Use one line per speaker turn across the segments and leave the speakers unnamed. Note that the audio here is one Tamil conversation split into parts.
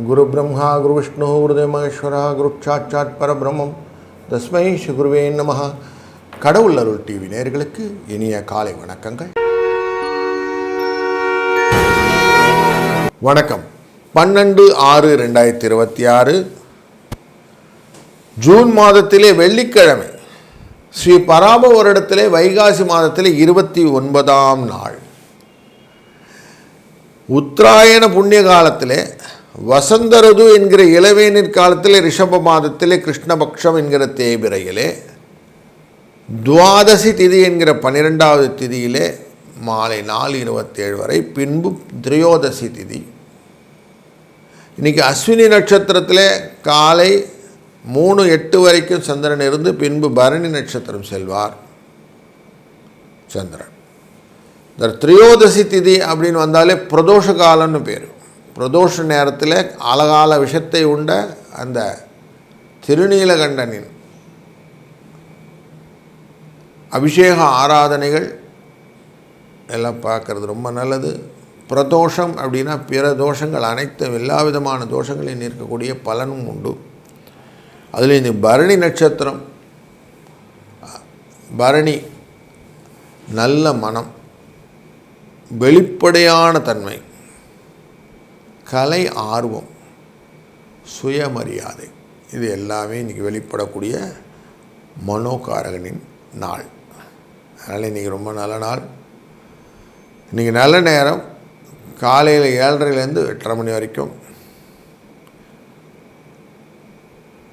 குரு பிரம்மா குரு விஷ்ணு குருதேவ மகேஸ்வரா குரு சாட்சாத் பரபிரம்மம் தஸ்மை ஸ்ரீ குருவே நமஹ. கடவுள் அருள் டிவி நேயர்களுக்கு இனிய காலை வணக்கங்கள். வணக்கம். 12/6/2026 ஜூன் மாதத்திலே வெள்ளிக்கிழமை, ஸ்ரீ பராப வருடத்திலே வைகாசி மாதத்திலே 29ஆம் நாள், உத்தராயண புண்ணிய காலத்திலே வசந்த ருது என்கிற இளவேனிற் காலத்திலே ரிஷப மாதத்திலே கிருஷ்ணபக்ஷம் என்கிற தேய்பிரையிலே துவாதசி திதி என்கிற 12வது திதியிலே மாலை 4:27 வரை, பின்பு திரையோதசி திதி. இன்றைக்கி அஸ்வினி நட்சத்திரத்திலே காலை 3:08 வரைக்கும் சந்திரன் இருந்து பின்பு பரணி நட்சத்திரம் செல்வார் சந்திரன். இந்த திரையோதசி திதி அப்படின்னு வந்தாலே பிரதோஷ காலம்னு பேர். பிரதோஷ நேரத்தில் அழகால விஷத்தை உண்ட அந்த திருநீலகண்டனின் அபிஷேக ஆராதனைகள் எல்லாம் பார்க்குறது ரொம்ப நல்லது. பிரதோஷம் அப்படின்னா பிற தோஷங்கள் அனைத்தும், எல்லா விதமான தோஷங்களையும் இருக்கக்கூடிய பலனும் உண்டு. அதில் இந்த பரணி நட்சத்திரம், பரணி நல்ல மனம், வெளிப்படையான தன்மை, கலை ஆர்வம், சுயமரியாதை, இது எல்லாமே இன்றைக்கி வெளிப்படக்கூடிய மனோகாரகனின் நாள். அதனால் இன்றைக்கி ரொம்ப நல்ல நாள். இன்றைக்கி நல்ல நேரம் காலையில் 7:30லேருந்து 8:30 மணி வரைக்கும்,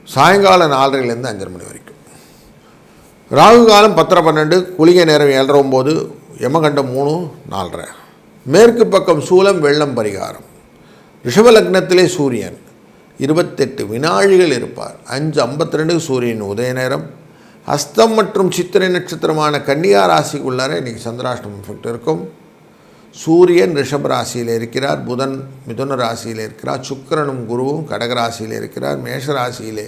சாயங்காலம் 4:30லேருந்து 5:30 மணி வரைக்கும். ராகு காலம் 10:12, குளிகை நேரம் 7:09, யமகண்டம் 3:04. மேற்கு பக்கம் சூலம், வெள்ளம் பரிகாரம். ரிஷப லக்னத்திலே சூரியன் 28 வினாழிகள் இருப்பார். 5:52 சூரியன் உதய நேரம். ஹஸ்தம் மற்றும் சித்திரை நட்சத்திரமான கன்னியா ராசிக்குள்ளார இன்றைக்கி சந்திராஷ்டமம் எஃபெக்ட் இருக்கும். சூரியன் ரிஷப ராசியில் இருக்கிறார், புதன் மிதுன ராசியில் இருக்கிறார், சுக்கிரனும் குருவும் கடகராசியில் இருக்கிறார், மேஷராசியிலே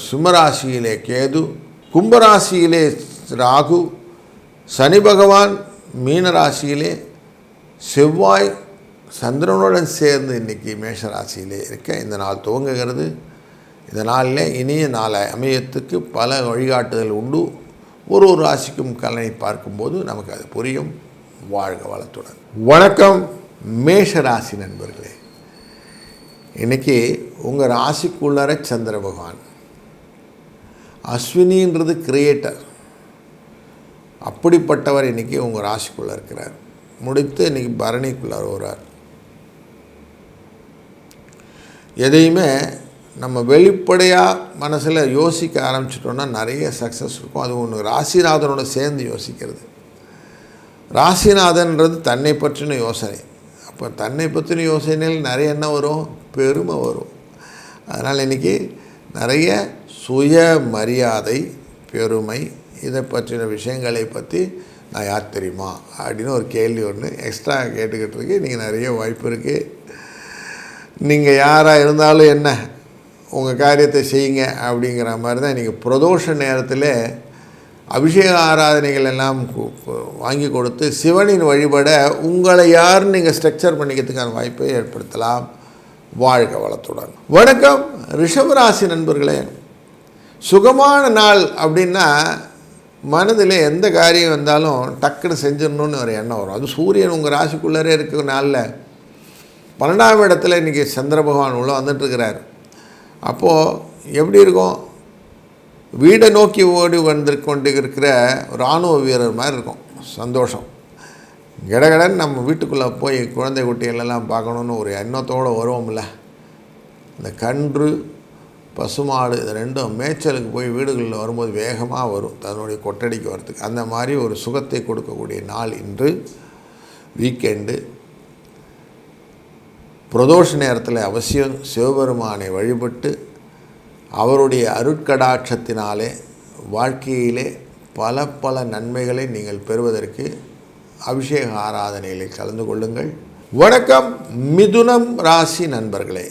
சிம்மராசியிலே கேது, கும்பராசியிலே ராகு, சனி பகவான் மீனராசியிலே, செவ்வாய் சந்திரனுடன் சேர்ந்து இன்றைக்கி மேஷராசியிலே இருக்க இந்த நாள் துவங்குகிறது. இந்த நாளில் இனிய நாளை அமையத்துக்கு பல வழிகாட்டுதல் உண்டு. ஒரு ராசிக்கும் கலனை பார்க்கும்போது நமக்கு அது புரியும். வாழ்க வளத்துடன். வணக்கம் மேஷ ராசி நண்பர்களே. இன்றைக்கி உங்கள் ராசிக்குள்ளார சந்திர பகவான், அஸ்வினின்றது கிரியேட்டர், அப்படிப்பட்டவர் இன்றைக்கி உங்கள் ராசிக்குள்ளே இருக்கிறார். முடித்து இன்றைக்கி பரணிக்குள்ளார வருவார். எதையுமே நம்ம வெளிப்படையாக மனசில் யோசிக்க ஆரம்பிச்சிட்டோன்னா நிறைய சக்ஸஸ் இருக்கும். அது ஒன்று ராசிநாதனோட சேர்ந்து யோசிக்கிறது. ராசிநாதன்றது தன்னை பற்றின யோசனை. அப்போ தன்னை பற்றின யோசனையில் நிறைய என்ன வரும்? பெருமை வரும். அதனால் இன்றைக்கி நிறைய சுய மரியாதை, பெருமை, இதை பற்றின விஷயங்களை பற்றி நான் யார் தெரியுமா அப்படின்னு ஒரு கேள்வி ஒன்று எக்ஸ்ட்ரா கேட்டுக்கிட்டு இருக்கு. நீங்கள் நிறைய வாய்ப்பு இருக்குது. நீங்கள் யாராக இருந்தாலும் என்ன, உங்கள் காரியத்தை செய்யுங்க அப்படிங்கிற மாதிரி தான் இன்றைக்கி பிரதோஷ நேரத்தில் அபிஷேக ஆராதனைகள் எல்லாம் வாங்கி கொடுத்து சிவனின் வழிபட உங்களை யாருன்னு நீங்கள் ஸ்ட்ரக்சர் பண்ணிக்கிறதுக்கான வாய்ப்பை ஏற்படுத்தலாம். வாழ்க வளத்துடன். வணக்கம் ரிஷபராசி நண்பர்களே. சுகமான நாள் அப்படின்னா மனதில் எந்த காரியம் வந்தாலும் டக்குன்னு செஞ்சிடணுன்னு ஒரு எண்ணம் வரும். அது சூரியன் உங்கள் ராசிக்குள்ளரே இருக்கிற நாளில் 12ஆம் இடத்துல இன்றைக்கி சந்திர பகவான் உள்ள வந்துட்டுருக்கிறார். அப்போது எப்படி இருக்கும்? வீடை நோக்கி ஓடி கொண்டு இருக்கிற இராணுவ வீரர் மாதிரி இருக்கும். சந்தோஷம் கடகடன் நம்ம வீட்டுக்குள்ளே போய் குழந்தை குட்டிகளெல்லாம் பார்க்கணுன்னு ஒரு எண்ணத்தோடு வருவோம்ல. இந்த கன்று பசுமாடு இது ரெண்டும் மேய்ச்சலுக்கு போய் வீடுகளில் வரும்போது வேகமாக வரும் தன்னுடைய கொட்டடிக்கு வரத்துக்கு. அந்த மாதிரி ஒரு சுகத்தை கொடுக்கக்கூடிய நாள் இன்று. வீக்கெண்டு பிரதோஷ நேரத்தில் அவசியம் சிவபெருமானை வழிபட்டு அவருடைய அருட்கடாட்சத்தினாலே வாழ்க்கையிலே பல பல நன்மைகளை நீங்கள் பெறுவதற்கு அபிஷேக ஆராதனைகளை கலந்து கொள்ளுங்கள். வணக்கம் மிதுனம் ராசி நண்பர்களே.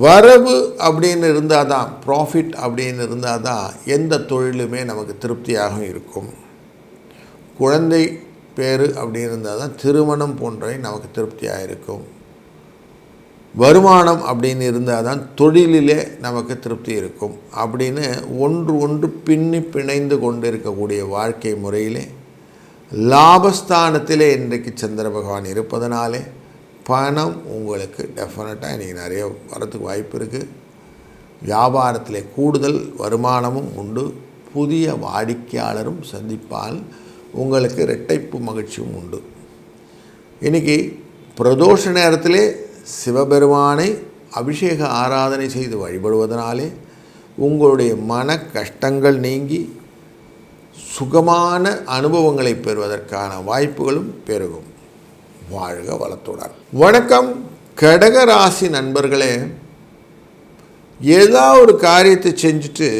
வரவு அப்படின்னு இருந்தால் தான், ப்ராஃபிட் அப்படின்னு இருந்தால் தான் எந்த தொழிலுமே நமக்கு திருப்தியாக இருக்கும். குழந்தை பேர் அப்படின்னு இருந்தால் தான் திருமணம் போன்றவை நமக்கு திருப்தியாக இருக்கும். வருமானம் அப்படின்னு இருந்தால் தான் தொழிலிலே நமக்கு திருப்தி இருக்கும் அப்படின்னு ஒன்று பின்னி பிணைந்து கொண்டு இருக்கக்கூடிய வாழ்க்கை முறையிலே லாபஸ்தானத்திலே இன்றைக்கு சந்திர பகவான் இருப்பதனாலே பணம் உங்களுக்கு டெஃபினட்டாக இன்றைக்கி நிறைய வரத்துக்கு வாய்ப்பு இருக்குது. வியாபாரத்திலே கூடுதல் வருமானமும் உண்டு. புதிய வாடிக்கையாளரும் சந்திப்பால் உங்களுக்கு இரட்டைப்பு மகிழ்ச்சியும் உண்டு. இன்றைக்கி பிரதோஷ நேரத்திலே சிவபெருமானை அபிஷேக ஆராதனை செய்து வழிபடுவதனாலே உங்களுடைய மன கஷ்டங்கள் நீங்கி சுகமான அனுபவங்களை பெறுவதற்கான வாய்ப்புகளும் பெருகும். வாழ்க வளத்துடன். வணக்கம் கடக ராசி நண்பர்களே. ஏதாவது ஒரு காரியத்தை செஞ்சுட்டு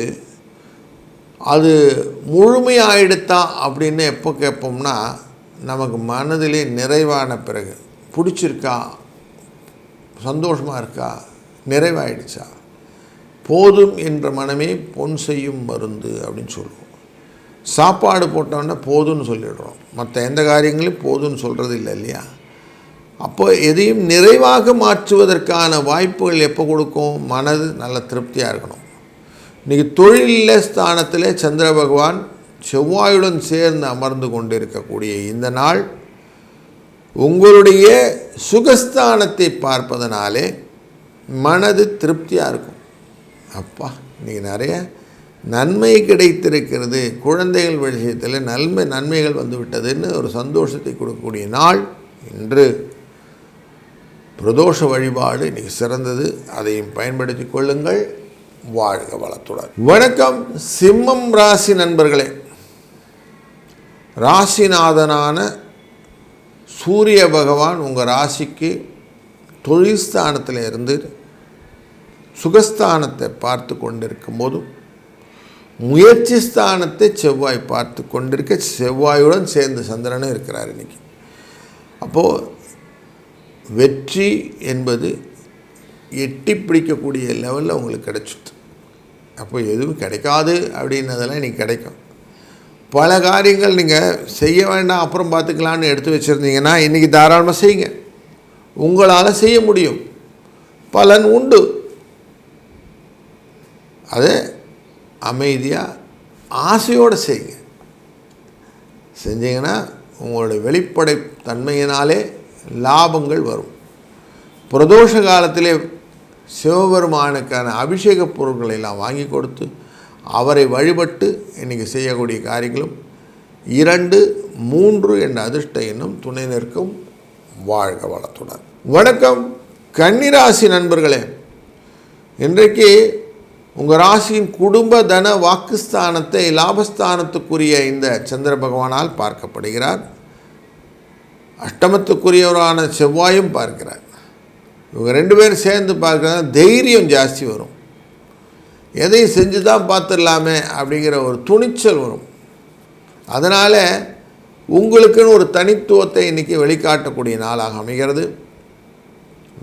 அது முழுமையாயிடுத்தா அப்படின்னு எப்போ கேட்போம்னா, நமக்கு மனதிலே நிறைவான பிறகு பிடிச்சிருக்கா, சந்தோஷமாக இருக்கா, நிறைவாயிடுச்சா, போதும் என்ற மனமே பொன் செய்யும் மருந்து அப்படின்னு சொல்லுவோம். சாப்பாடு போட்டோன்னா போதும்னு சொல்லிடுறோம், மற்ற எந்த காரியங்களையும் போதும்னு சொல்கிறது இல்லை இல்லையா? அப்போ எதையும் நிறைவாக மாற்றுவதற்கான வாய்ப்புகள் எப்போ கொடுக்கும்? மனது நல்ல திருப்தியாக இருக்கணும். இன்றைக்கி தொழில் ஸ்தானத்தில் சந்திர பகவான் செவ்வாயுடன் சேர்ந்து அமர்ந்து கொண்டிருக்கக்கூடிய இந்த நாள் உங்களுடைய சுகஸ்தானத்தை பார்ப்பதனாலே மனது திருப்தியாக இருக்கும். அப்பா இன்றைக்கி நிறைய நன்மை கிடைத்திருக்கிறது, குழந்தைகள் விஷயத்தில் நன்மைகள் வந்துவிட்டதுன்னு ஒரு சந்தோஷத்தை கொடுக்கக்கூடிய நாள் இன்று. பிரதோஷ வழிபாடு இன்றைக்கி சிறந்தது, அதையும் பயன்படுத்தி கொள்ளுங்கள். வாழ்க வளத்துடன். வணக்கம் சிம்மம் ராசி நண்பர்களே. ராசிநாதனான சூரிய பகவான் உங்கள் ராசிக்கு தொழில் ஸ்தானத்தில் இருந்து சுகஸ்தானத்தை பார்த்து கொண்டிருக்கும் போதும் முயற்சி ஸ்தானத்தை செவ்வாய் பார்த்து கொண்டிருக்க, செவ்வாயுடன் சேர்ந்து சந்திரனும் இருக்கிறார் இன்றைக்கி. அப்போது வெற்றி என்பது எட்டி பிடிக்கக்கூடிய லெவலில் உங்களுக்கு கிடைச்சிட்டு, அப்போ எதுவும் கிடைக்காது அப்படின்னதெல்லாம் இன்றைக்கி கிடைக்கும். பல காரியங்கள் நீங்கள் செய்ய வேண்டாம் அப்புறம் பார்த்துக்கலான்னு எடுத்து வச்சுருந்தீங்கன்னா இன்றைக்கி தாராளமாக செய்யுங்க. உங்களால் செய்ய முடியும், பலன் உண்டு. அது அமைதியாக ஆசையோடு செய்யுங்க. செஞ்சீங்கன்னா உங்களுடைய வெளிப்படை தன்மையினாலே லாபங்கள் வரும். பிரதோஷ காலத்திலே சிவபெருமானுக்கான அபிஷேக பொருட்களை எல்லாம் வாங்கி கொடுத்து அவரை வழிபட்டு இன்றைக்கி செய்யக்கூடிய காரியங்களும் 2, 3 என்ற அதிர்ஷ்ட எண்ணும் துணை நிற்கும். வாழ்க வளத்துடன். வணக்கம் கன்னிராசி நண்பர்களே. இன்றைக்கு உங்கள் ராசியின் குடும்ப தன வாக்குஸ்தானத்தை லாபஸ்தானத்துக்குரிய இந்த சந்திர பகவானால் பார்க்கப்படுகிறார். அஷ்டமத்துக்குரியவரான செவ்வாயும் பார்க்கிறார். இவங்க 2 பேரும் சேர்ந்து பார்க்குறாங்க. தைரியம் ஜாஸ்தி வரும். எதையும் செஞ்சு தான் பார்த்துடலாமே அப்படிங்கிற ஒரு துணிச்சல் வரும். அதனால் உங்களுக்குன்னு ஒரு தனித்துவத்தை இன்றைக்கி வெளிக்காட்டக்கூடிய நாளாக அமைகிறது.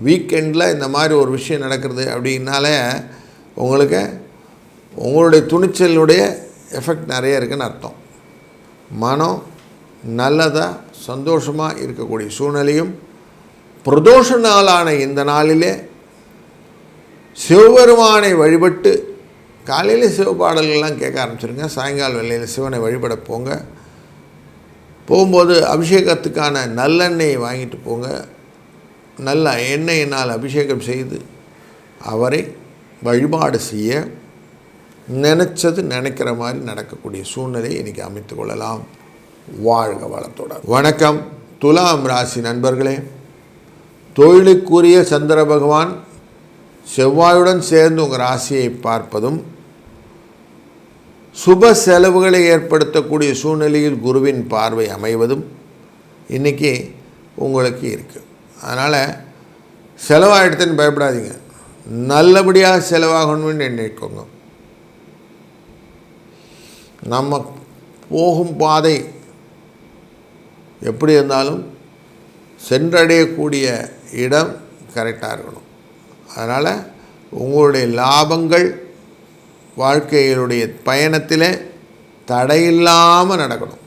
வீக்கெண்டில் இந்த மாதிரி ஒரு விஷயம் நடக்கிறது அப்படின்னாலே உங்களுக்கு உங்களுடைய துணிச்சலுடைய எஃபெக்ட் நிறைய இருக்குதுன்னு அர்த்தம். மனம் நல்லதாக சந்தோஷமாக இருக்கக்கூடிய சூழ்நிலையும். பிரதோஷ நாளான இந்த நாளிலே சிவபெருமானை வழிபட்டு காலையில் சிவபாடல்கள்லாம் கேட்க ஆரம்பிச்சிருங்க. சாயங்கால வேளையில் சிவனை வழிபட போகும்போது அபிஷேகத்துக்கான நல்லெண்ணெயை வாங்கிட்டு போங்க. நல்ல எண்ணெயினால் அபிஷேகம் செய்து அவரை வழிபாடு செய்ய நினச்சது நினைக்கிற மாதிரி நடக்கக்கூடிய சூழ்நிலையை இன்றைக்கி அமைத்து கொள்ளலாம். வாழ்க வளத்துடன். வணக்கம் துலாம் ராசி நண்பர்களே. தொழிலுக்குரிய சந்திர பகவான் செவ்வாயுடன் சேர்ந்து உங்கள் ராசியை பார்ப்பதும் சுப செலவுகளை ஏற்படுத்தக்கூடிய சூழ்நிலையில் குருவின் பார்வை அமைவதும் இன்றைக்கி உங்களுக்கு இருக்குது. அதனால் செலவாகிடுதுன்னு பயப்படாதீங்க, நல்லபடியாக செலவாகணும்னு நினைக்கோங்க. நம்ம போகும் பாதை எப்படி இருந்தாலும் சென்றடையக்கூடிய இடம் கரெக்டாக இருக்கணும். அதனால் உங்களுடைய லாபங்கள் வாழ்க்கையினுடைய பயணத்தில் தடையில்லாமல் நடக்கணும்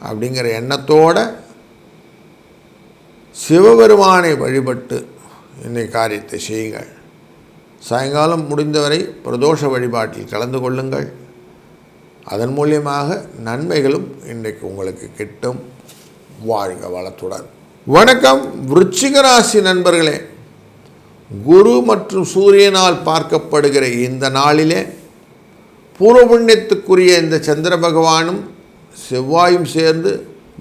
அப்படிங்கிற எண்ணத்தோடு சிவபெருமானை வழிபட்டு இன்னைக்கு காரியத்தை செய்யுங்கள். சாயங்காலம் முடிந்தவரை பிரதோஷ வழிபாட்டில் கலந்து கொள்ளுங்கள். அதன் மூலியமாக நன்மைகளும் இன்றைக்கு உங்களுக்கு கிட்டும். வாழ்க வளத்துடன். வணக்கம் விருச்சிக ராசி நண்பர்களே, குரு மற்றும் சூரியனால் பார்க்கப்படுகிற இந்த நாளிலே பூர்வ புண்ணியத்துக்குரிய இந்த சந்திர பகவானும் செவ்வாயும் சேர்ந்து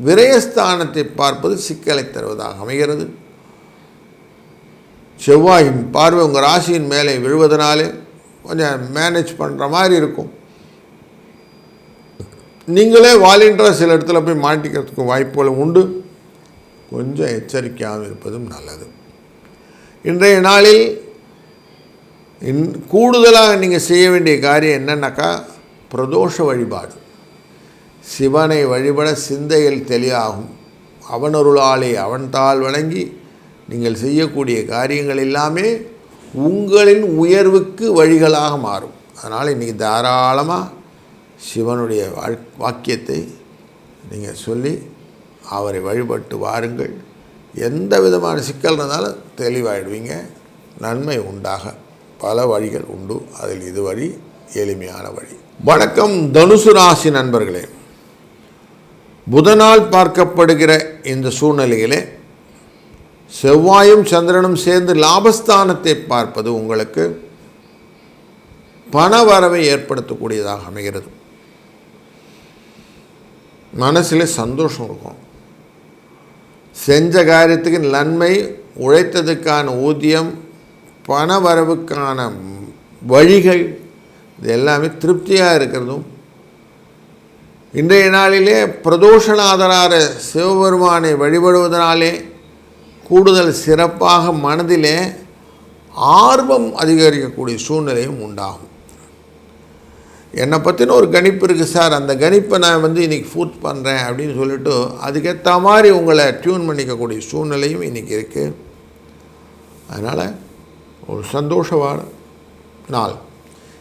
விரயஸ்தானத்தை பார்ப்பது சிக்கலை தருவதாக அமைகிறது. செவ்வாயின் பார்வை உங்கள் ராசியின் மேலே விழுவதனாலே கொஞ்சம் மேனேஜ் பண்ணுற மாதிரி இருக்கும். நீங்களே வாலண்டியராக சில இடத்துல போய் மாட்டிக்கிறதுக்கு வாய்ப்புகள் உண்டு. கொஞ்சம் எச்சரிக்கையாக இருப்பதும் நல்லது. இன்றைய நாளில் கூடுதலாக நீங்கள் செய்ய வேண்டிய காரியம் என்னன்னாக்கா, பிரதோஷ வழிபாடு. சிவனை வழிபட சிந்தையில் தெளிவாகும். அவனருளாலே அவன் தாள் வணங்கி நீங்கள் செய்யக்கூடிய காரியங்கள் எல்லாமே உங்களின் உயர்வுக்கு வழிகளாக மாறும். அதனால் இன்றைக்கி தாராளமாக சிவனுடைய வாக்கியத்தை நீங்கள் சொல்லி அவரை வழிபட்டு வாருங்கள். எந்த விதமான சிக்கல் இருந்தாலும் தெளிவாயிடுவீங்க. நன்மை உண்டாக பல வழிகள் உண்டு. அதில் இது வழி எளிமையான வழி. வணக்கம் தனுசு ராசி நண்பர்களே, புதனால் பார்க்கப்படுகிற இந்த சூழ்நிலையிலே செவ்வாயும் சந்திரனும் சேர்ந்து லாபஸ்தானத்தை பார்ப்பது உங்களுக்கு பண வரவை ஏற்படுத்தக்கூடியதாக அமைகிறது. மனசில் சந்தோஷம் இருக்கும். செஞ்ச காரியத்துக்கு நன்மை, உழைத்ததுக்கான ஊதியம், பண வரவுக்கான வழிகள், இது எல்லாமே திருப்தியாக இருக்கிறதும். இன்றைய நாளிலே பிரதோஷநாதரான சிவபெருமானை வழிபடுவதனாலே கூடுதல் சிறப்பாக மனதிலே ஆர்வம் அதிகரிக்கக்கூடிய சூழ்நிலையும் உண்டாகும். என்னை பற்றின ஒரு கணிப்பு இருக்குது சார், அந்த கணிப்பை நான் இன்றைக்கி ஃபூட் பண்ணுறேன் அப்படின்னு சொல்லிவிட்டு அதுக்கேற்ற மாதிரி உங்களை டியூன் பண்ணிக்கக்கூடிய சூழ்நிலையும் இன்றைக்கி இருக்குது. அதனால் ஒரு சந்தோஷமான நாள்.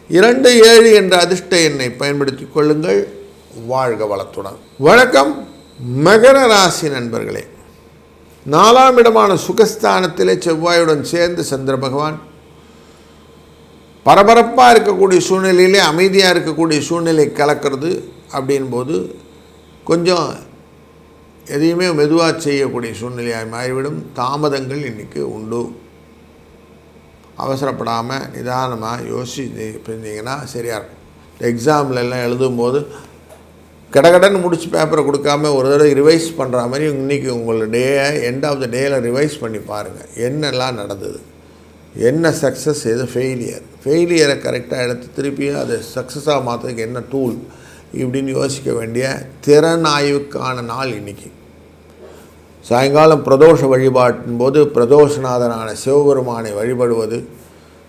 27 என்ற அதிர்ஷ்ட எண்ணை பயன்படுத்தி கொள்ளுங்கள். வாழ்க வளத்துடன். வணக்கம் மகர ராசி நண்பர்களே, 4ஆம் இடமான சுகஸ்தானத்திலே செவ்வாயுடன் சேர்ந்து சந்திர பகவான் பரபரப்பாக இருக்கக்கூடிய சூழ்நிலையிலே அமைதியாக இருக்கக்கூடிய சூழ்நிலை கலக்கிறது. அப்படின்போது கொஞ்சம் எதையுமே மெதுவாக செய்யக்கூடிய சூழ்நிலையாக மாறிவிடும். தாமதங்கள் இன்றைக்கி உண்டு. அவசரப்படாமல் நிதானமாக யோசிச்சு இருந்தீங்கன்னா சரியாக இருக்கும். எக்ஸாம்லெல்லாம் எழுதும்போது கடகடன்னு முடிச்சு பேப்பரை கொடுக்காம ஒரு தடவை ரிவைஸ் பண்ணுற மாதிரி இன்றைக்கி உங்களோட எண்ட் ஆஃப் த டேயில் ரிவைஸ் பண்ணி பாருங்கள். என்னெல்லாம் நடந்தது, என்ன சக்ஸஸ், எது ஃபெயிலியரை கரெக்டாக எடுத்து திருப்பியும் அதை சக்ஸஸாக மாற்றுறதுக்கு என்ன டூல் இப்படின்னு யோசிக்க வேண்டிய திறன் ஆய்வுக்கான நாள் இன்றைக்கி. சாயங்காலம் பிரதோஷ வழிபாட்டின் போது பிரதோஷநாதனான சிவபெருமானை வழிபடுவது,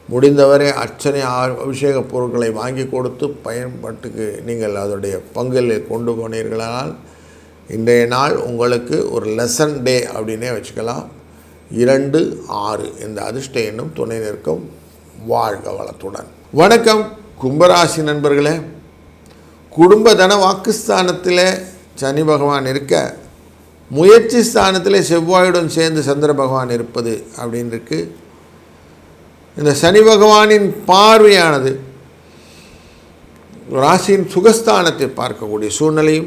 முடிந்தவரை அர்ச்சனை அபிஷேக பொருட்களை வாங்கி கொடுத்து பயன்பாட்டுக்கு நீங்கள் அதனுடைய பங்கில் கொண்டு போனீர்களானால் இன்றைய நாள் உங்களுக்கு ஒரு லெசன் டே அப்படின்னே வச்சுக்கலாம். 2, 6 இந்த அதிர்ஷ்ட எண்ணும் துணை நிற்கும். வாழ்க வளத்துடன். வணக்கம் கும்பராசி நண்பர்களே, குடும்ப தன வாக்குஸ்தானத்தில் சனி பகவான் இருக்க, முயற்சி ஸ்தானத்தில் செவ்வாயுடன் சேர்ந்து சந்திர பகவான் இருப்பது அப்படின்னு இருக்கு. இந்த சனி பகவானின் பார்வையானது ராசியின் சுகஸ்தானத்தை பார்க்கக்கூடிய சூழ்நிலையும்,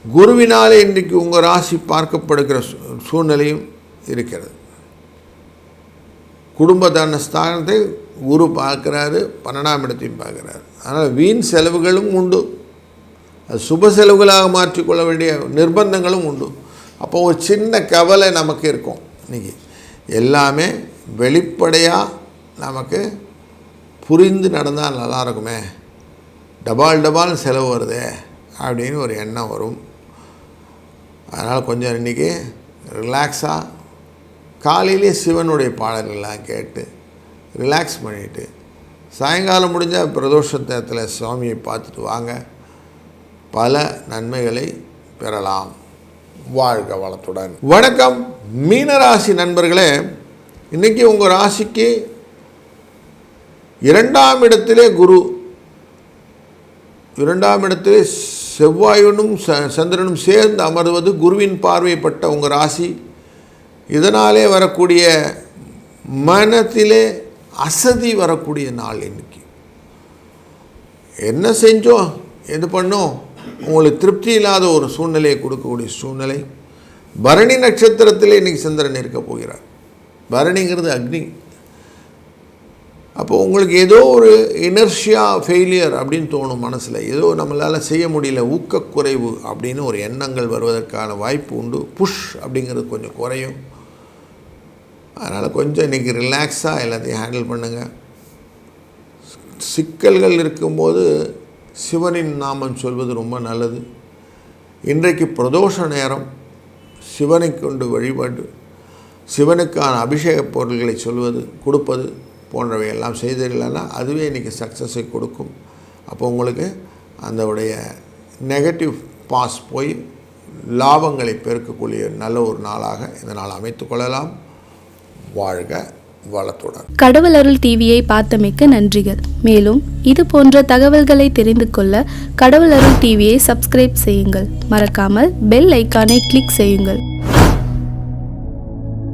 குருவினாலே இன்றைக்கு உங்கள் ராசி பார்க்கப்படுகிற சூழ்நிலையும் இருக்கிறது. குடும்ப தன ஸ்தானத்தை குரு பார்க்குறாரு, 12ஆம் இடத்தையும் பார்க்குறாரு. அதனால் வீண் செலவுகளும் உண்டு. அது சுப செலவுகளாக மாற்றிக்கொள்ள வேண்டிய நிர்பந்தங்களும் உண்டு. அப்போ ஒரு சின்ன கவலை நமக்கு இருக்கும். இன்றைக்கி எல்லாமே வெளிப்படையாக நமக்கு புரிந்து நடந்தால் நல்லா இருக்குமே, டபால் செலவு வருதே அப்படின்னு ஒரு எண்ணம் வரும். அதனால் கொஞ்சம் இன்றைக்கி ரிலாக்ஸாக காலையிலே சிவனுடைய பாடல்கள்லாம் கேட்டு ரிலாக்ஸ் பண்ணிவிட்டு சாயங்காலம் முடிஞ்சால் பிரதோஷத்தில் சுவாமியை பார்த்துட்டு வாங்க. பல நன்மைகளை பெறலாம். வாழ்க வளத்துடன். வணக்கம் மீனராசி நண்பர்களே, இன்றைக்கி உங்கள் ராசிக்கு 2ஆம் இடத்திலே குரு, 2ஆம் இடத்திலே செவ்வாயுனும் சந்திரனும் சேர்ந்து அமர்வது, குருவின் பார்வைப்பட்ட உங்கள் ராசி இதனாலே வரக்கூடிய மனத்திலே அசதி வரக்கூடிய நாள் இன்னைக்கு. என்ன செஞ்சோம் எது பண்ணோம் உங்களுக்கு திருப்தி இல்லாத ஒரு சூழ்நிலையை கொடுக்கக்கூடிய சூழ்நிலை. பரணி நட்சத்திரத்திலே இன்றைக்கி சந்திரன் இருக்க போகிறார். பரணிங்கிறது அக்னி. அப்போ உங்களுக்கு ஏதோ ஒரு இனர்ஷியா ஃபெயிலியர் அப்படின்னு தோணும் மனசில். ஏதோ நம்மளால் செய்ய முடியல, ஊக்கக்குறைவு அப்படின்னு ஒரு எண்ணங்கள் வருவதற்கான வாய்ப்பு உண்டு. புஷ் அப்படிங்கிறது கொஞ்சம் குறையும். அதனால் கொஞ்சம் இன்றைக்கி ரிலாக்ஸாக எல்லாத்தையும் ஹேண்டில் பண்ணுங்கள். சிக்கல்கள் இருக்கும்போது சிவனின் நாமம் சொல்வது ரொம்ப நல்லது. இன்றைக்கு பிரதோஷ நேரம், சிவனை கொண்டு வழிபாடு, சிவனுக்கான அபிஷேக பொருள்களை சொல்வது கொடுப்பது போன்றவையெல்லாம் செய்திடலைன்னா அதுவே இன்றைக்கி சக்ஸஸை கொடுக்கும். அப்போ உங்களுக்கு அந்த உடைய நெகட்டிவ் பாஸ் போய் லாபங்களை பெருக்கக்கூடிய நல்ல ஒரு நாளாக இந்த நாள் அமைத்து கொள்ளலாம். வாழ்க வளத்துடன்.
கடவுள் அருள் டிவியை பார்த்தமைக்கு நன்றிகள். மேலும் இது போன்ற தகவல்களை தெரிந்து கொள்ள கடவுள் அருள் டிவியை சப்ஸ்கிரைப் செய்யுங்கள். மறக்காமல் பெல் ஐக்கானை கிளிக் செய்யுங்கள்.